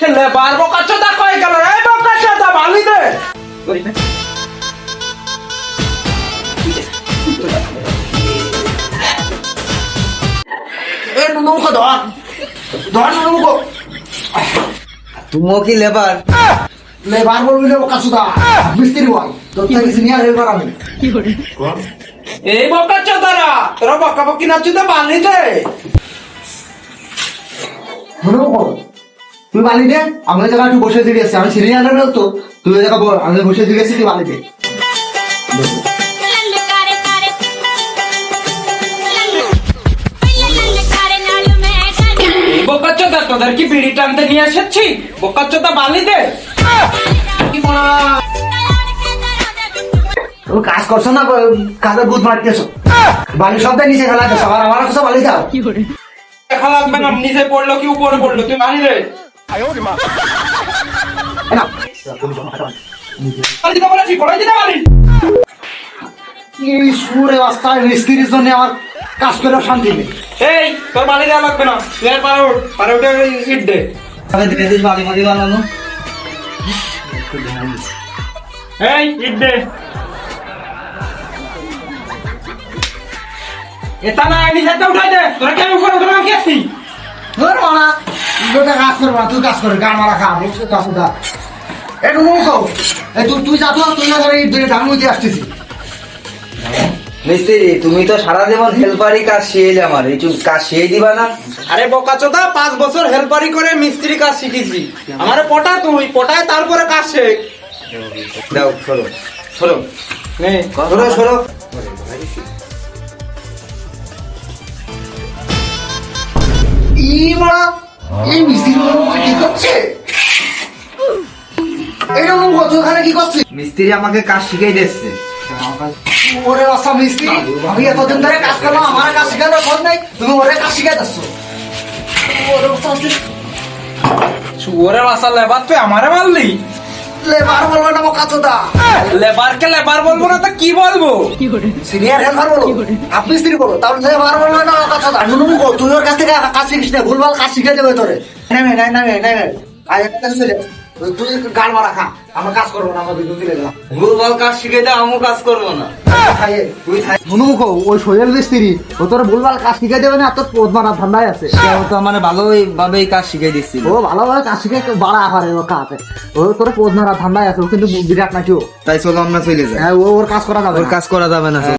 ছেলে বার বকাচোদা কই গেল এই বকাচোদা বালি দে এ নুনুকো ধর ধর নুনুকো তুমিও কি লেবার? লেবার বলবি না বকাচোদা মিস্ত্রি বল তোর থেকে সিনিয়র হেল্পার আমি এই বকাচোদারা তোরা বকাবকি না চুদা বালি দে নুনুকো তুই বালি দে আমি ওই জায়গায় একটু বসে দিয়ে গেছি আমি সিনিয়র হেল্পার তো তুই ওই জায়গা আমি বসে দিয়ে গেছি তুই বালি দে বকাচোদা তোদের কি বিড়ি টানতে নিয়ে এসেছি বকাচোদা বালি দে তুমি কাজ করছো না কাজে বুধ মারতেছো বালি সব নিচে ফেলা দিচ্ছ আর আমার কাছে বালি দাও দেখা লাগবে না নিচে পড়লো কি উপরে পড়লো তুই বালি দে বালি দিতে বলেছি পড়াই দিতে বালি এই সুরে রাস্তায় মিস্ত্রির জন্য আমার কাজ করে শান্তি নেই এই তোর বালি দেওয়া লাগবে না তুই আর পারে উঠে ইট দে আমি দিনে দিস বালি মারি বানানো। এই ইট দে এটা না আইনি সেটা উঠাই দে তোরা কেন উপরে উঠে আমি আসছি ধর মানা দুটো কাজ করবো না তুই কাজ করে গান মারা খা বলছি কাজ দা একটু মুখো এই তুই যা তো তুই না করে ধান মুইতে আসতেছি মিস্ত্রি তুমি তো সারা জীবন হেল্পারই কাজ শিখেলে আমার একটু কাজ শিখে দিবা না? আরে বোকাচোদা 5 বছর হেল্পারি করে মিস্ত্রি কাজ শিখেছি আমারে পটা তুই পটায় তারপরে কাজ শেখ দাও সরো সরো নে সরো সরো। ই মারা এই মিস্ত্রি কি করছে এইটা মুখ তুই ওখানে কি করছিস মিস্ত্রি আমাকে কাজ শিখাই দিচ্ছে। ওরে রাস্তা মিস্ত্রি আমি এতদিন ধরে কাজ করলাম আমার কাজ শিখানোর খোঁজ নাই তুমি ওরে কাজ শিখাই দিচ্ছ ওরে রাস্তা শুয়োরের আশা লেবার তুই আমারে মারলি লেবার বলবো না কাচোদা লেবারকে লেবার বলবো না তো কি বলবো সিনিয়র হেল্পার বলো আপনি স্ত্রী বলো তাহলে লেবার বলবো না কাচোদা নুনু তুই ওর কাছ থেকে কাজ শিখিস না ভুলভাল কাজ শিখে দেবে তোরে নেমে নাই নামে নেমে আজ একটা চলে তুই গাল মারা খা আমরা কাজ করবো না আমরা বিদ্যুৎ দিলে গেলাম ভুলভাল কাজ শিখে দাও আমি কাজ করবো না। তুই নুনুমুখ ওই সোহেল মিস্ত্রি ও তোর ভুলভাল কাজ শিখে দেবে না তোর পদ মারা ধান্দায় আছে সেও তো মানে ভালোই ভাবেই কাজ শিখাই দিচ্ছিল। ও ভালোভাবে কাজ শিখে বাড়া পারে ও কাজ ও তোর পদ মারা ধান্দায় আছে ও কিন্তু বিরাট নাকি ও তাই চলো আমরা চলে যাই। হ্যাঁ ওর কাজ করা যাবে ওর কাজ করা যাবে না।